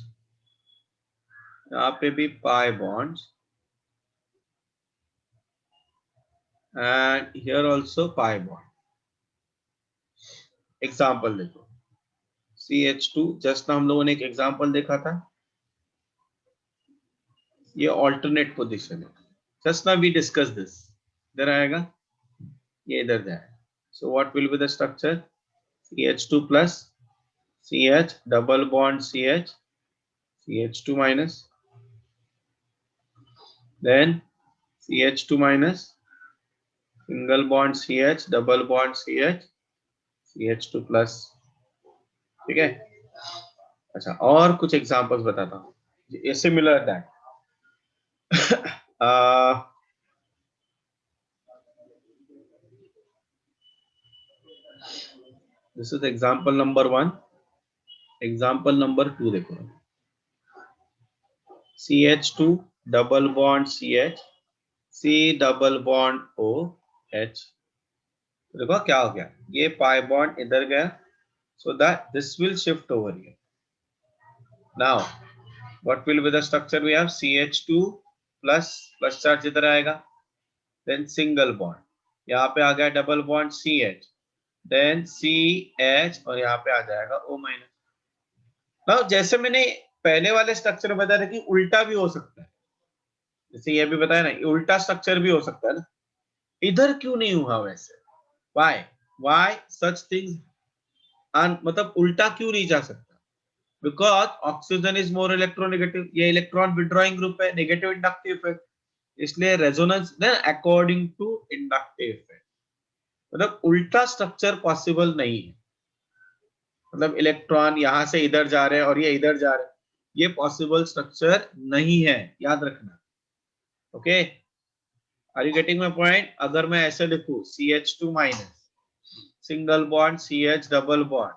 यहाँ पे भी pi bonds and here also pi bond. Example देखो, CH2, जस्ट ना हम लोगों ने एक एग्जाम्पल देखा था, ये ऑल्टरनेट पोजीशन है. जस्ट ना वी डिस्कस दिस. इधर आएगा, ये इधर जाएगा. So what will be the structure, CH2 plus CH double bond CH, CH2 minus, then CH2 minus, single bond CH double bond CH, CH2 plus. ठीक है. अच्छा, और कुछ एग्जांपल्स बताता हूँ. ये similar that. This is example number 1. Example number 2 देखो, CH2 double bond CH, C double bond OH. देखो क्या हो गया, ये पाई बॉन्ड इधर गया, so that this will shift over here. Now what will be the structure we have, CH2 plus charge इधर आएगा, then single bond, यहाँ पे आ गया double bond CH, then CH और यहाँ पे आ जाएगा O माइनस. Now जैसे मैंने पहले वाले स्ट्रक्चर में बताया कि उल्टा भी हो सकता है, जैसे ये भी बताया ना, उल्टा स्ट्रक्चर भी हो सकता है ना. इधर क्यों नहीं हुआ वैसे, why such things, मतलब उल्टा क्यों नहीं जा सकता, because oxygen is more electronegative. ये इलेक्ट्रॉन विड्रॉइंग ग्रुप है, नेगेटिव इंडक्टिव इफेक्ट, इसलिए resonance according to inductive effect. मतलब उल्टा स्ट्रक्चर पॉसिबल नहीं है, मतलब इलेक्ट्रॉन यहां से इधर जा रहे हैं और ये इधर जा रहे हैं, ये पॉसिबल स्ट्रक्चर नहीं है, याद रखना. Okay, are you getting my point? अगर मैं ऐसे लिखूं CH2 minus single bond CH double bond,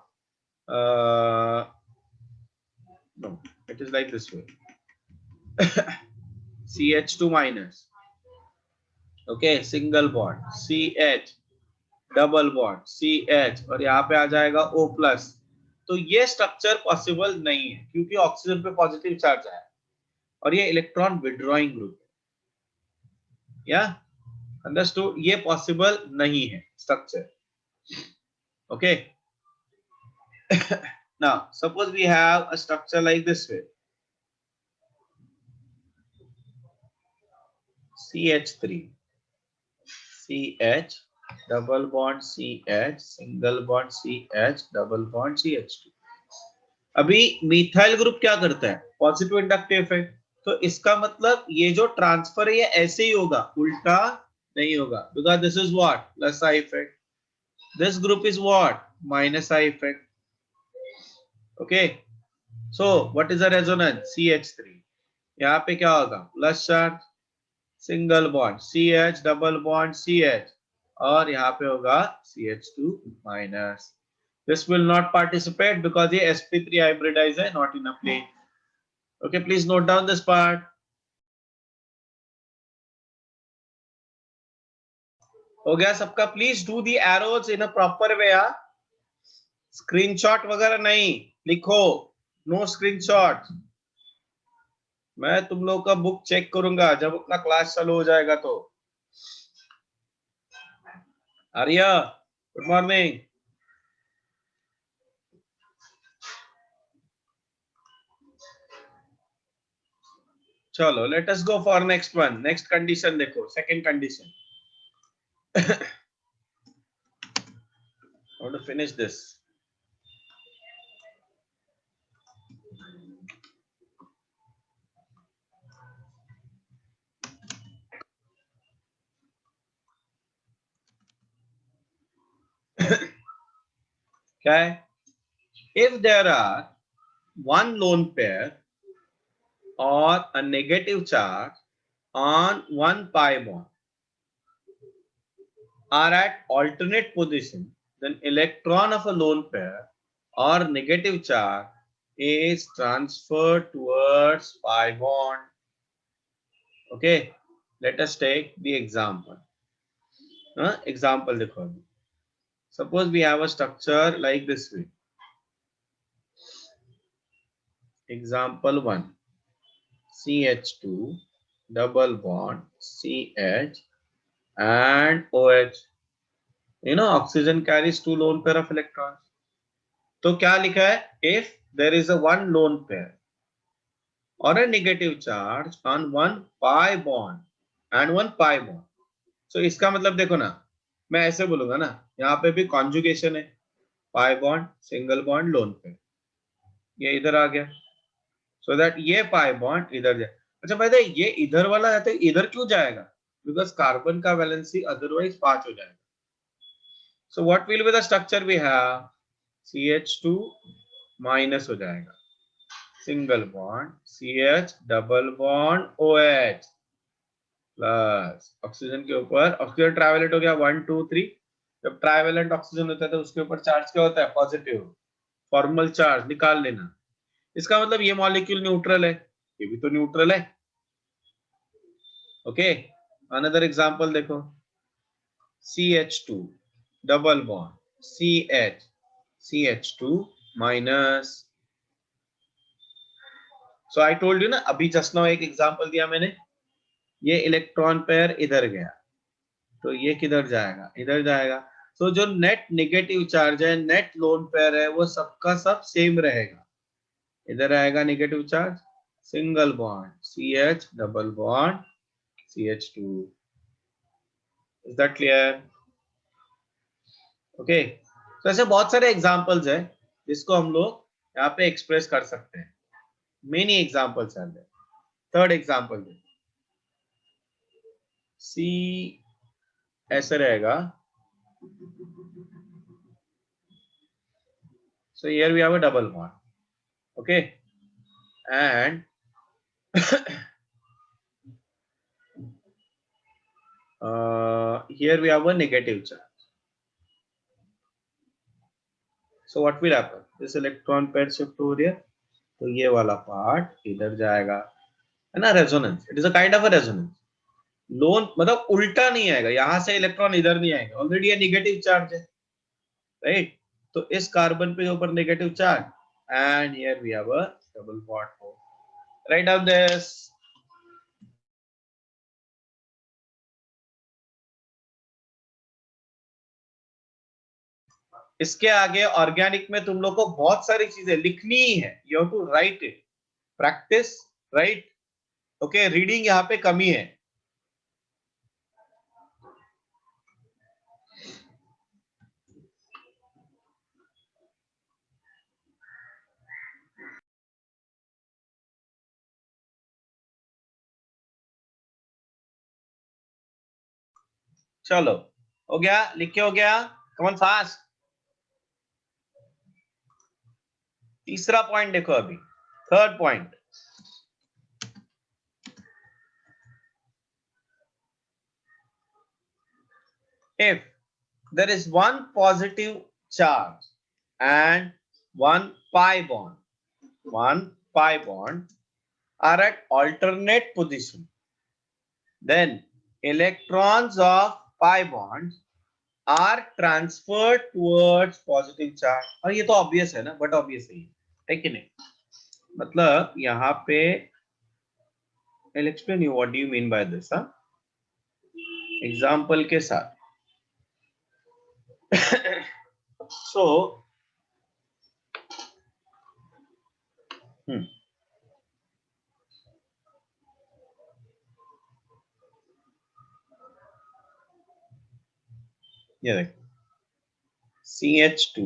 no, it is like this way. CH2 minus, okay, single bond CH double bond CH और यहाँ पे आ जाएगा O प्लस। तो ये स्ट्रक्चर पॉसिबल नहीं है क्योंकि ऑक्सीजन पे पॉजिटिव चार्ज आया और ये इलेक्ट्रॉन विड्रॉइंग ग्रुप है। या अंडरस्टूड? ये पॉसिबल नहीं है structure. Okay, now suppose we have a structure like this way, CH3 CH double bond CH single bond CH double bond CH2। अभी मिथाइल ग्रुप क्या करता है? Positive inductive effect. तो इसका मतलब ये जो ट्रांसफर है ये ऐसे ही होगा, उल्टा नहीं होगा, because this is what plus I effect, this group is what minus I effect. Okay, so what is the resonance? CH3, यहाँ पे क्या होगा? Plus charge, single bond CH double bond CH और यहाँ पे होगा CH2 minus. This will not participate because ये sp3 hybridized है, not in a plane. Okay, please note down this part. हो गया सबका? Please do the arrows in a proper way. यार स्क्रीनशॉट वगैरह नहीं लिखो, नो स्क्रीनशॉट। मैं तुम लोग का बुक चेक करूंगा जब अपना क्लास चालू हो जाएगा। तो आर्या, गुड मॉर्निंग। चलो, let us go for next one. Next condition देखो, second condition. I want to finish this. Okay, if there are one lone pair or a negative charge on one pi bond are at alternate position, then electron of a lone pair or negative charge is transferred towards pi bond. Okay, let us take the example. Example देखो, suppose we have a structure like this way. Example 1, CH2 double bond CH and OH. You know, oxygen carries two lone pair of electrons. तो क्या लिखा है? If there is a one lone pair or a negative charge on one pi bond and one pi bond. So इसका मतलब देखो ना, मैं ऐसे बोलूंगा ना, यहाँ पे भी कॉन्जुगेशन है, pi bond single bond lone pair, ये इधर आ गया, सो दैट ये पाई बॉन्ड इधर जाए। अच्छा भाई, ये इधर वाला है तो इधर क्यों जाएगा? बिकॉज कार्बन का वैलेंसी अदरवाइज 5 हो जाएगा। So what will be the structure we have? CH2 minus हो जाएगा, single bond CH double bond OH plus oxygen के ऊपर ऑक्सीजन ट्राइवेलेंट हो गया 1 2 3। जब ट्राइवेलेंट ऑक्सीजन होता है तो उसके ऊपर चार्ज क्या होता है? पॉजिटिव, फॉर्मल चार्ज निकाल लेना। इसका मतलब ये मॉलिक्यूल न्यूट्रल है, ये भी तो न्यूट्रल है। ओके, अनदर एग्जांपल देखो, CH2 double bond CH CH2 minus. So I told you ना, अभी जस्ट नाउ एक एग्जांपल दिया मैंने, ये इलेक्ट्रॉन पेयर इधर गया तो ये किधर जाएगा? इधर जाएगा। तो जो नेट नेगेटिव चार्ज है, नेट लोन पेयर है, वो सबका सब सेम रहेगा। इधर आएगा negative charge, single bond CH double bond CH2। Is that clear? Okay, तो ऐसे बहुत सारे एग्जांपल्स है जिसको हम लोग यहाँ पे एक्सप्रेस कर सकते हैं। Many examples are there. Third example C ऐसे रहेगा, so here we have a double bond, okay, and here we have a negative charge. So what will happen? This electron pair shift over here. तो ये वाला part इधर जाएगा, है ना, resonance. It is a kind of a resonance. Loan मतलब उल्टा नहीं आएगा, यहां से इलेक्ट्रॉन इधर नहीं आएगा, ऑलरेडी ये नेगेटिव चार्ज है, राइट. तो इस कार्बन पे ऊपर negative charge, and here we have a double bond. Right down this. इसके आगे ऑर्गेनिक में तुम लोग को बहुत सारी चीजें लिखनी ही है. You have to write it, practice, right. Okay, reading यहाँ पे कमी है. चलो हो गया, लिख के हो गया. कमन फास्ट. तीसरा पॉइंट देखो अभी, third point. If there is one positive charge and one pi bond are at alternate position, then electrons of pi bonds are transferred towards positive charge. और ये तो ऑब्वियस है ना, बट ऑब्वियस है कि नहीं. मतलब यहाँ पे I'll explain you what do you mean by this. Example के साथ. So ये देखो, CH2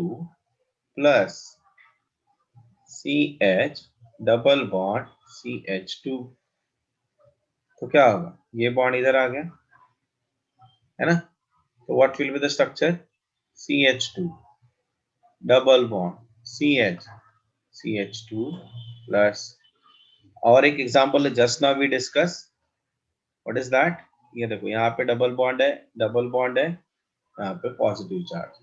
plus CH double bond CH2, तो क्या होगा, ये बॉन्ड इधर आ गया, है ना. तो what will be the structure, CH2 double bond CH CH2 plus. और एक example just now we discuss, what is that. ये देखो यहाँ पे डबल बॉन्ड है, यहाँ पे positive charge.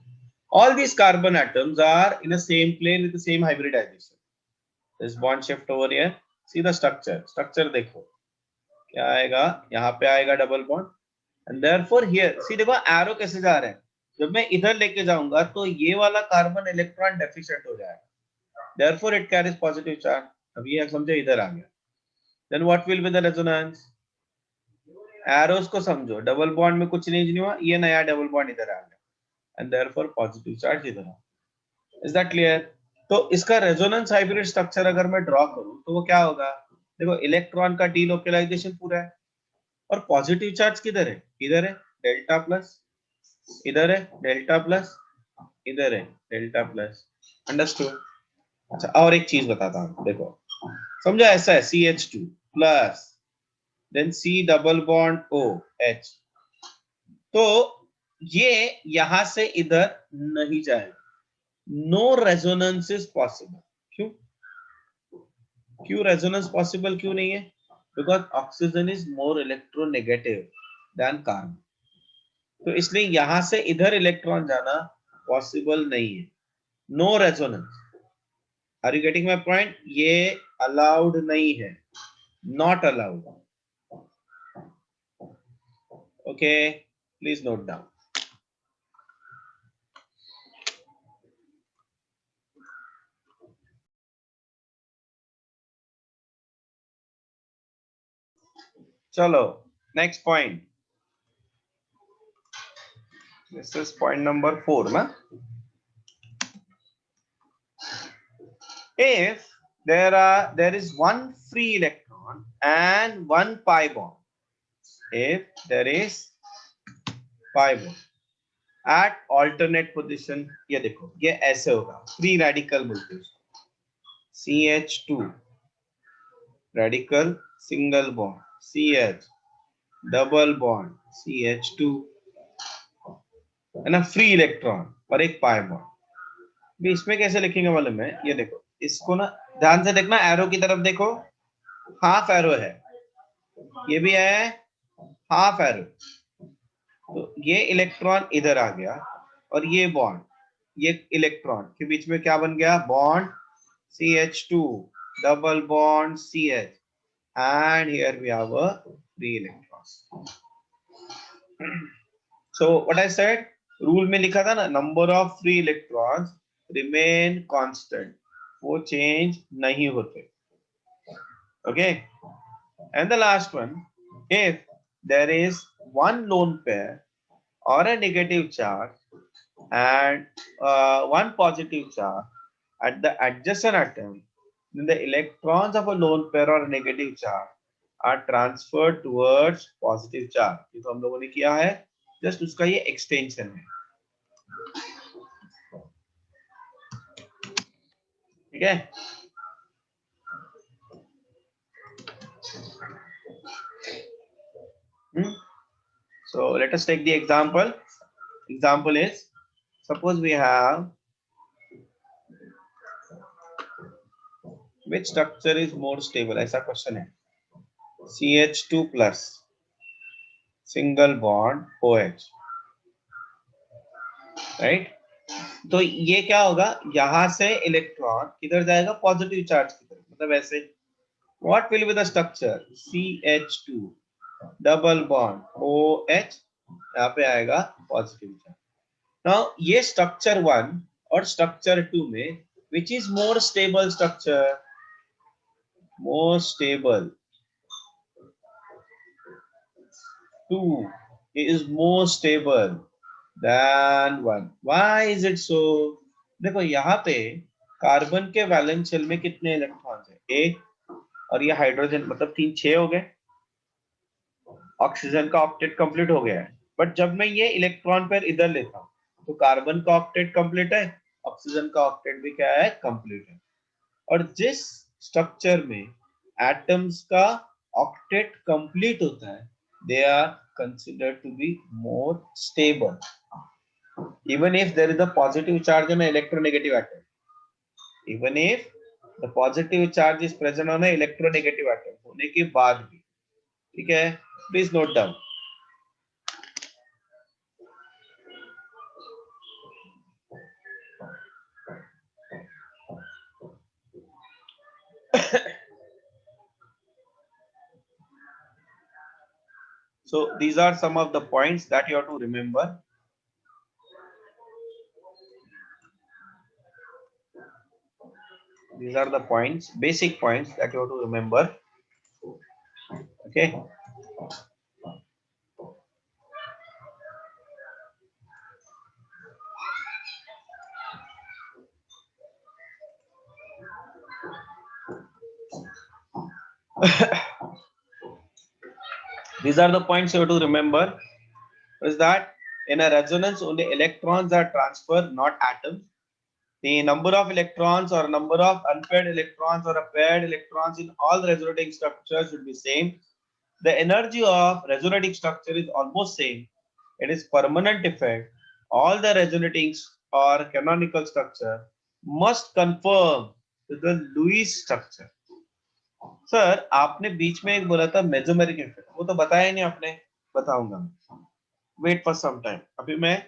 All these carbon atoms are in the same plane with the same hybridization. This bond shift over here. See the structure. Structure देखो क्या आएगा, यहाँ पे आएगा double bond, and therefore here see देखो एरो कैसे जा रहे हैं. जब मैं इधर लेके जाऊंगा तो ये वाला कार्बन इलेक्ट्रॉन डेफिशिएंट हो जाएगा, therefore it carries positive charge. अब ये समझो इधर आ गया. Then what will be the resonance? Arrows को समझो, डबल बॉन्ड में कुछ नहीं हुआ, ये नया डबल बॉन्ड इधर आ गया, and therefore positive charge इधर आ. Is that clear? तो इसका रेजोनेंस हाइब्रिड स्ट्रक्चर अगर मैं ड्रॉ करूं तो वो क्या होगा, देखो इलेक्ट्रॉन का डीलोकलाइजेशन पूरा है, और पॉजिटिव चार्ज किधर है, इधर है डेल्टा प्लस, इधर है डेल्टा प्लस, इधर है डेल्टा प्लस. अंडरस्टूड. अच्छा और एक चीज बताता हूं, देखो समझो ऐसा है CH2 plus then C double bond OH, तो ये यहां से इधर नहीं जाएगा. No resonance is possible. क्यों रेजोनेंस पॉसिबल क्यों नहीं है, because oxygen is more electronegative than carbon. तो इसलिए यहां से इधर इलेक्ट्रॉन जाना पॉसिबल नहीं है. No resonance. Are you getting my point. ये अलाउड नहीं है, not allowed. Okay, please note down. चलो next point. This is point number 4, na? If there is one free electron and one pi bond, if there is pi bond at alternate position, ये देखो ये ऐसे होगा, free radical बोलते हैं उसको, CH2 radical single bond CH double bond CH2, है ना, फ्री इलेक्ट्रॉन और एक पाई बॉन्ड. भी इसमें कैसे लिखेंगे मालूम है, ये देखो इसको ना ध्यान से देखना, एरो की तरफ देखो, हाफ एरो है, ये भी है हाफ एरो. तो ये इलेक्ट्रॉन इधर आ गया और ये बॉन्ड, ये इलेक्ट्रॉन के बीच में क्या बन गया, bond CH2 double bond CH, and here we have a free electrons. So what I said, rule में लिखा था ना, number of free electrons remain constant, वो change नहीं होते. Okay, and the last one, if there is one lone pair or a negative charge and one positive charge at the adjacent atom, then the electrons of a lone pair or a negative charge are transferred towards positive charge. ये तो हम लोगों ने किया है, just उसका ये extension है. ठीक है? So let us take the example. Example is, suppose we have, which structure is more stable? ऐसा question है. CH2 plus single bond OH, right? तो ये क्या होगा, यहां से इलेक्ट्रॉन किधर जाएगा, पॉजिटिव चार्ज की तरफ, मतलब ऐसे. What will be the structure? CH2 double bond OH, यहाँ पे आएगा पॉजिटिव चार्ज. Now ये स्ट्रक्चर 1 और स्ट्रक्चर 2 में which is more stable structure? More stable 2 is more stable than 1. Why is it so? देखो यहाँ पे कार्बन के वैलेंस शेल में कितने इलेक्ट्रॉन्स है, एक, और ये हाइड्रोजन, मतलब 3 6 हो गए. ऑक्सीजन का ऑक्टेट कंप्लीट हो गया है. बट जब मैं ये इलेक्ट्रॉन पेयर इधर लेता हूँ तो कार्बन का ऑक्टेट कंप्लीट है, ऑक्सीजन का ऑक्टेट भी क्या है, कंप्लीट है. और जिस स्ट्रक्चर में एटम्स का ऑक्टेट कंप्लीट होता है, they are considered to be more stable, even if there is a positive charge on an electronegative atom. Even if the positive charge is present on an electronegative atom, होने के बाद भी. ठीक है, please note down. So these are some of the points that you have to remember. These are the points, basic points that you have to remember. Okay. These are the points you have to remember. Is that in a resonance only electrons are transferred, not atoms. The number of electrons or number of unpaired electrons or a paired electrons in all resonating structures should be same. The energy of resonating structure is almost same. It is permanent effect. All the resonating or canonical structure must conform to the Lewis structure. Sir आपने बीच में एक बोला था mesomeric effect, वो तो बताया ही नहीं आपने, बताऊंगा. Wait for some time. अभी मैं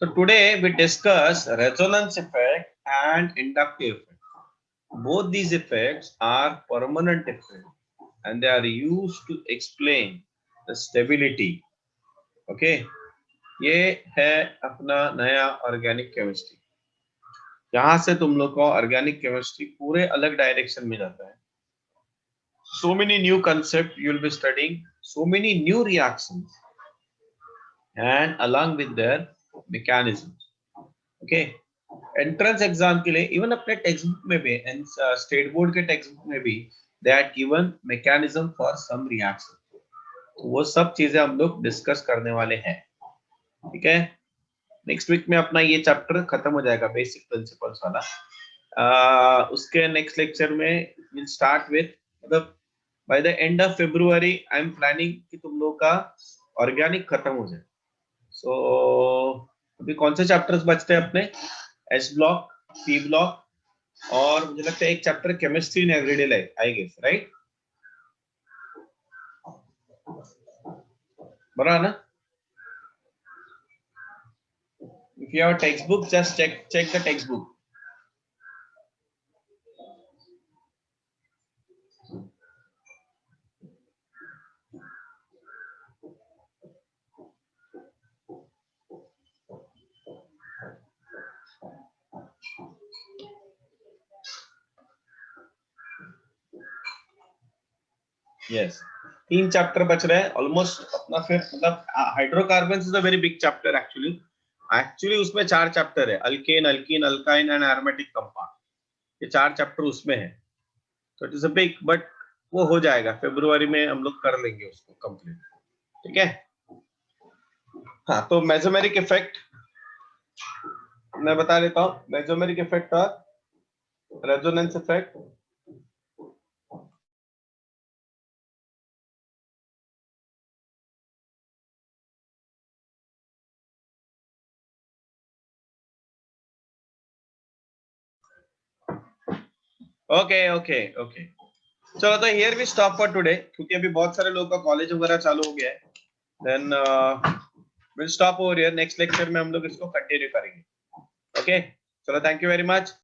so today we discuss resonance effect and inductive effect. Both these effects are permanent effects and they are used to explain the stability. Okay, ये है अपना नया ऑर्गेनिक केमिस्ट्री. यहाँ से तुम लोग को ऑर्गेनिक केमिस्ट्री पूरे अलग डायरेक्शन में जाता है. So many new concepts you will be studying, so many new reactions, and along with their mechanisms. Okay, entrance exam के लिए इवन अपने टेक्स्ट बुक में भी एंड स्टेट बोर्ड के टेक्स्ट बुक में भी they are given mechanism for some reaction. तो वो सब चीजें हम लोग डिस्कस करने वाले हैं. ठीक है, नेक्स्ट वीक में अपना ये चैप्टर खत्म हो जाएगा, बेसिक प्रिंसिपल्स वाला. उसके नेक्स्ट लेक्चर में विल स्टार्ट विथ, मतलब by the end of February I am planning कि तुम लोग का ऑर्गेनिक खत्म हो जाए. सो अभी कौन से चैप्टर्स बचते हैं अपने, एस ब्लॉक, पी ब्लॉक, और मुझे लगता है एक chapter chemistry in everyday life, I guess, right. बना ना? If you have a textbook, just check the textbook. Yes, 3 chapter बच रहे हैं ऑलमोस्ट अपना, फिर मतलब hydrocarbons is a very big chapter actually उसमें 4 चैप्टर है, alkane, alkyne, alkyne and aromatic compound, ये 4 चैप्टर उसमें है, तो it is a big, but वो हो जाएगा फरवरी में, हम लोग कर लेंगे उसको कंप्लीट, ठीक है? हाँ, तो मेसोमेरिक इफेक्ट मैं बता देता हूँ, मेसोमेरिक इफेक्ट और resonance effect. Okay okay okay, चलो तो here we stop for today, क्योंकि अभी बहुत सारे लोगों का कॉलेज वगैरह चालू हो गया है, then will stop over here, next lecture में हम लोग इसको कंटिन्यू करेंगे। ओके, चलो, थैंक यू वेरी मच।